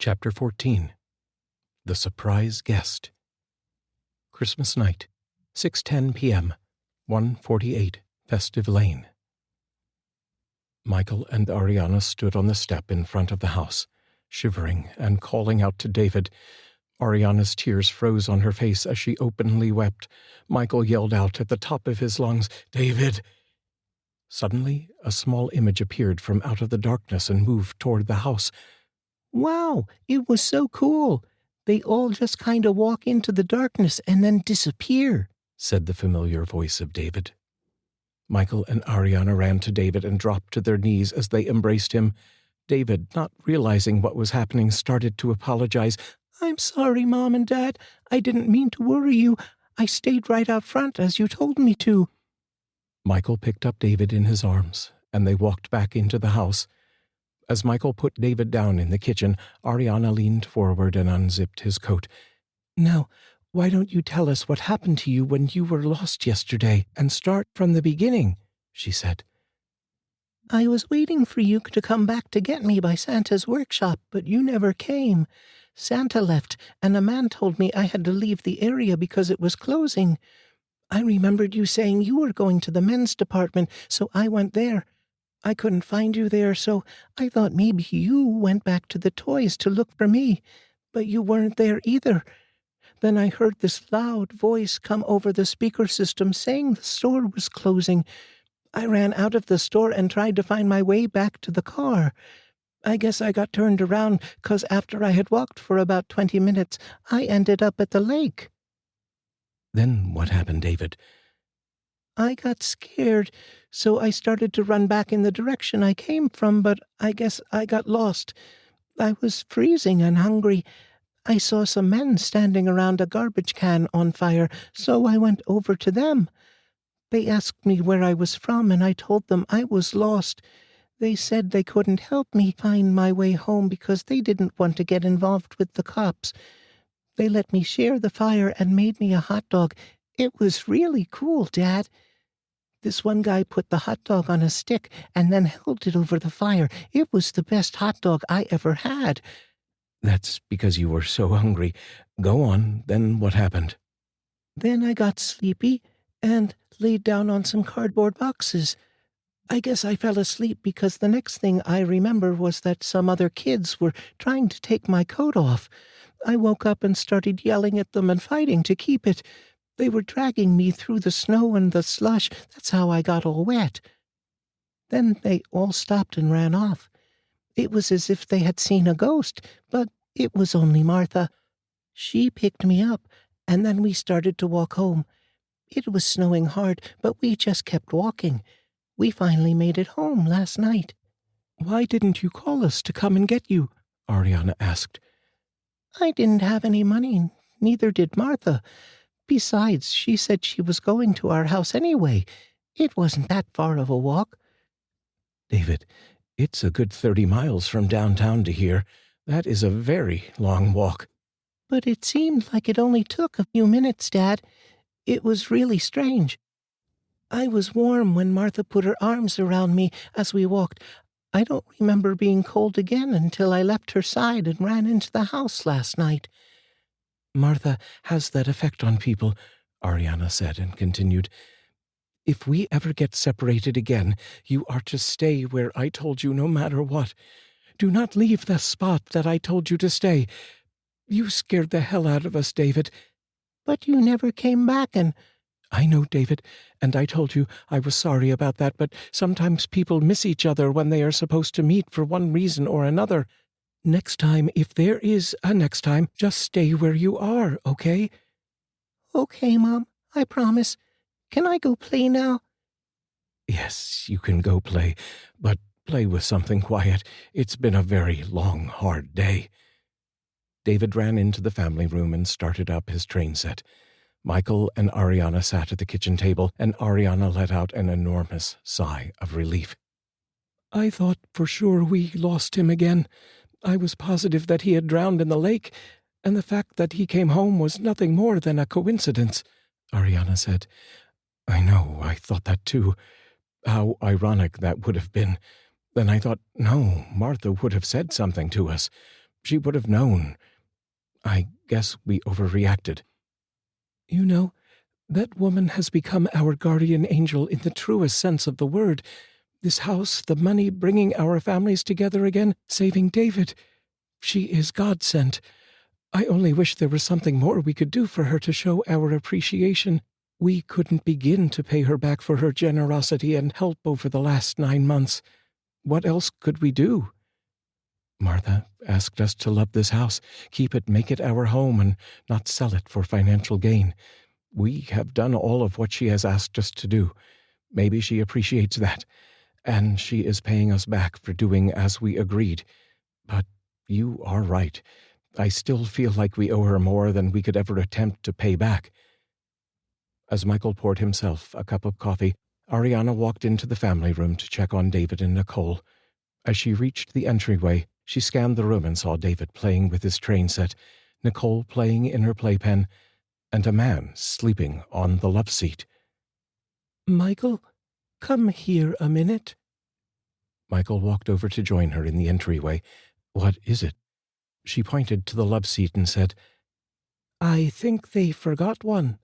Chapter 14. The Surprise Guest. Christmas night, 6:10 p.m., 148 Festive Lane. Michael and Arianna stood on the step in front of the house, shivering and calling out to David. Arianna's tears froze on her face as she openly wept. Michael yelled out at the top of his lungs, "David!" Suddenly, a small image appeared from out of the darkness and moved toward the house. "Wow, it was so cool. They all just kind of walk into the darkness and then disappear," said the familiar voice of David. Michael and Arianna ran to David and dropped to their knees as they embraced him. David, not realizing what was happening, started to apologize. "I'm sorry, Mom and Dad. I didn't mean to worry you. I stayed right out front as you told me to." Michael picked up David in his arms, and they walked back into the house. As Michael put David down in the kitchen, Arianna leaned forward and unzipped his coat. "Now, why don't you tell us what happened to you when you were lost yesterday and start from the beginning?" she said. "I was waiting for you to come back to get me by Santa's workshop, but you never came. Santa left, and a man told me I had to leave the area because it was closing. I remembered you saying you were going to the men's department, so I went there. I couldn't find you there, so I thought maybe you went back to the toys to look for me, but you weren't there either. Then I heard this loud voice come over the speaker system saying the store was closing. I ran out of the store and tried to find my way back to the car. I guess I got turned around because after I had walked for about 20 minutes, I ended up at the lake." "Then what happened, David?" "I got scared, so I started to run back in the direction I came from, but I guess I got lost. I was freezing and hungry. I saw some men standing around a garbage can on fire, so I went over to them. They asked me where I was from, and I told them I was lost. They said they couldn't help me find my way home because they didn't want to get involved with the cops. They let me share the fire and made me a hot dog. It was really cool, Dad. This one guy put the hot dog on a stick and then held it over the fire. It was the best hot dog I ever had." "That's because you were so hungry. Go on, then what happened?" "Then I got sleepy and laid down on some cardboard boxes. I guess I fell asleep because the next thing I remember was that some other kids were trying to take my coat off. I woke up and started yelling at them and fighting to keep it. They were dragging me through the snow and the slush. That's how I got all wet. Then they all stopped and ran off. It was as if they had seen a ghost, but it was only Martha. She picked me up, and then we started to walk home. It was snowing hard, but we just kept walking. We finally made it home last night." "Why didn't you call us to come and get you?" Arianna asked. "I didn't have any money, neither did Martha. Besides, she said she was going to our house anyway. It wasn't that far of a walk." "David, it's a good 30 miles from downtown to here. That is a very long walk." "But it seemed like it only took a few minutes, Dad. It was really strange. I was warm when Martha put her arms around me as we walked. I don't remember being cold again until I left her side and ran into the house last night." "Martha has that effect on people," Arianna said and continued. "If we ever get separated again, you are to stay where I told you no matter what. Do not leave the spot that I told you to stay. You scared the hell out of us, David." "But you never came back and—" "I know, David, and I told you I was sorry about that, but sometimes people miss each other when they are supposed to meet for one reason or another. Next time, if there is a next time, just stay where you are, okay?" "Okay, Mom, I promise. Can I go play now?" "Yes, you can go play, but play with something quiet. It's been a very long, hard day." David ran into the family room and started up his train set. Michael and Arianna sat at the kitchen table, and Arianna let out an enormous sigh of relief. "I thought for sure we lost him again. I was positive that he had drowned in the lake, and the fact that he came home was nothing more than a coincidence," Arianna said. "I know, I thought that too. How ironic that would have been. Then I thought, no, Martha would have said something to us. She would have known. I guess we overreacted. You know, that woman has become our guardian angel in the truest sense of the word. This house, the money, bringing our families together again, saving David. She is God sent. I only wish there was something more we could do for her to show our appreciation. We couldn't begin to pay her back for her generosity and help over the last 9 months. What else could we do? Martha asked us to love this house, keep it, make it our home, and not sell it for financial gain. We have done all of what she has asked us to do. Maybe she appreciates that, and she is paying us back for doing as we agreed. But you are right. I still feel like we owe her more than we could ever attempt to pay back. As Michael poured himself a cup of coffee, Arianna walked into the family room to check on David and Nicole. As she reached the entryway, she scanned the room and saw David playing with his train set, Nicole playing in her playpen, and a man sleeping on the love seat. "Michael, come here a minute." Michael walked over to join her in the entryway. "What is it?" She pointed to the love seat and said, "I think they forgot one."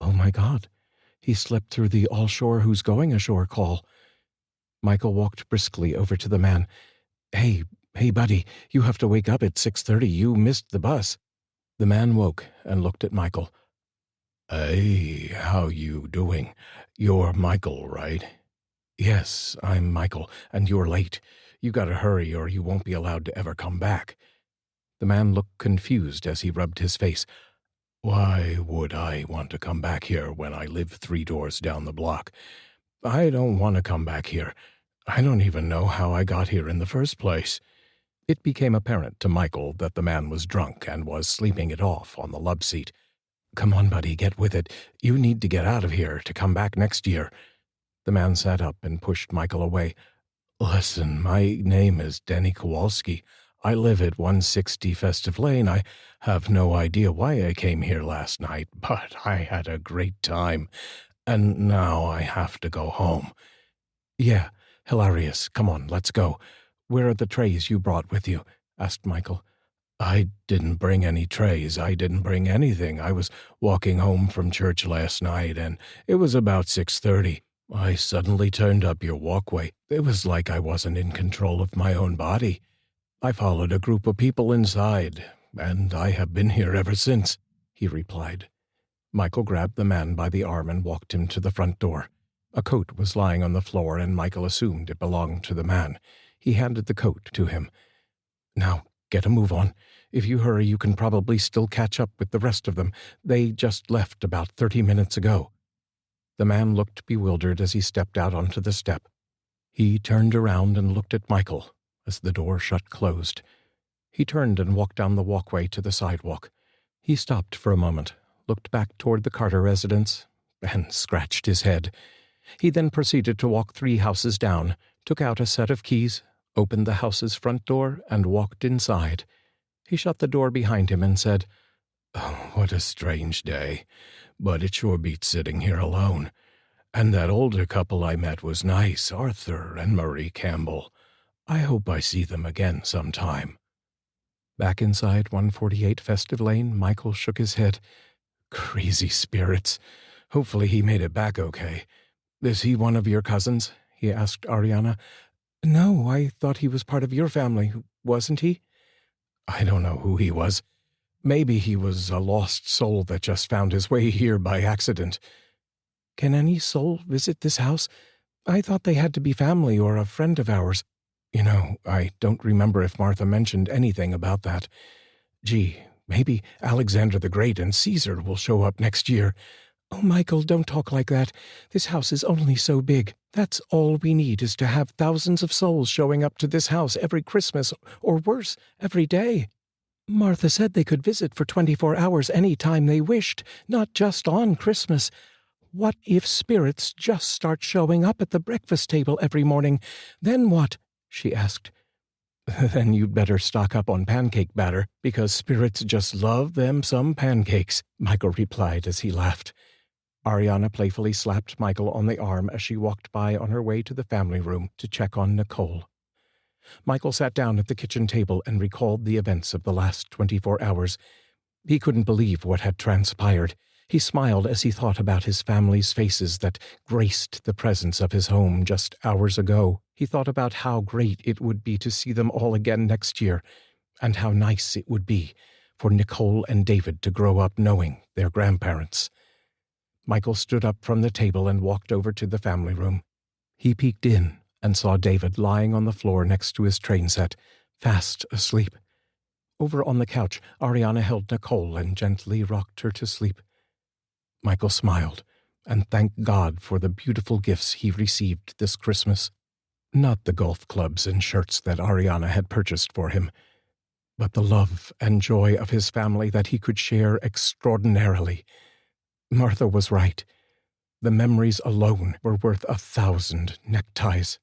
"Oh my God, he slept through the all-shore who's going ashore call." Michael walked briskly over to the man. Hey, buddy, you have to wake up at 6:30. You missed the bus." The man woke and looked at Michael. "Hey, how you doing? You're Michael, right?" "Yes, I'm Michael, and you're late. You gotta hurry or you won't be allowed to ever come back." The man looked confused as he rubbed his face. "Why would I want to come back here when I live 3 doors down the block? I don't want to come back here. I don't even know how I got here in the first place." It became apparent to Michael that the man was drunk and was sleeping it off on the love seat. "Come on, buddy, get with it. You need to get out of here to come back next year." The man sat up and pushed Michael away. "Listen, my name is Denny Kowalski. I live at 160 Festive Lane. I have no idea why I came here last night, but I had a great time. And now I have to go home." "Yeah, hilarious. Come on, let's go. Where are the trays you brought with you?" asked Michael. "I didn't bring any trays. I didn't bring anything. I was walking home from church last night, and it was about 6:30. I suddenly turned up your walkway. It was like I wasn't in control of my own body. I followed a group of people inside, and I have been here ever since," he replied. Michael grabbed the man by the arm and walked him to the front door. A coat was lying on the floor, and Michael assumed it belonged to the man. He handed the coat to him. "Now, get a move on. If you hurry, you can probably still catch up with the rest of them. They just left about 30 minutes ago." The man looked bewildered as he stepped out onto the step. He turned around and looked at Michael as the door shut closed. He turned and walked down the walkway to the sidewalk. He stopped for a moment, looked back toward the Carter residence, and scratched his head. He then proceeded to walk 3 houses down, took out a set of keys, opened the house's front door, and walked inside. He shut the door behind him and said, "Oh, what a strange day, but it sure beats sitting here alone. And that older couple I met was nice, Arthur and Marie Campbell. I hope I see them again sometime." Back inside 148 Festive Lane, Michael shook his head. Crazy spirits. Hopefully he made it back okay. "Is he one of your cousins?" he asked Arianna. "No, I thought he was part of your family, wasn't he?" "I don't know who he was. Maybe he was a lost soul that just found his way here by accident." "Can any soul visit this house? I thought they had to be family or a friend of ours. You know, I don't remember if Martha mentioned anything about that. Gee, maybe Alexander the Great and Caesar will show up next year." "Oh, Michael, don't talk like that. This house is only so big. That's all we need is to have thousands of souls showing up to this house every Christmas, or worse, every day. Martha said they could visit for 24 hours any time they wished, not just on Christmas. What if spirits just start showing up at the breakfast table every morning? Then what?" she asked. "Then you'd better stock up on pancake batter, because spirits just love them some pancakes," Michael replied as he laughed. Arianna playfully slapped Michael on the arm as she walked by on her way to the family room to check on Nicole. Michael sat down at the kitchen table and recalled the events of the last 24 hours. He couldn't believe what had transpired. He smiled as he thought about his family's faces that graced the presence of his home just hours ago. He thought about how great it would be to see them all again next year, and how nice it would be for Nicole and David to grow up knowing their grandparents. Michael stood up from the table and walked over to the family room. He peeked in and saw David lying on the floor next to his train set, fast asleep. Over on the couch, Arianna held Nicole and gently rocked her to sleep. Michael smiled and thanked God for the beautiful gifts he received this Christmas. Not the golf clubs and shirts that Arianna had purchased for him, but the love and joy of his family that he could share extraordinarily. Martha was right. The memories alone were worth 1,000 neckties.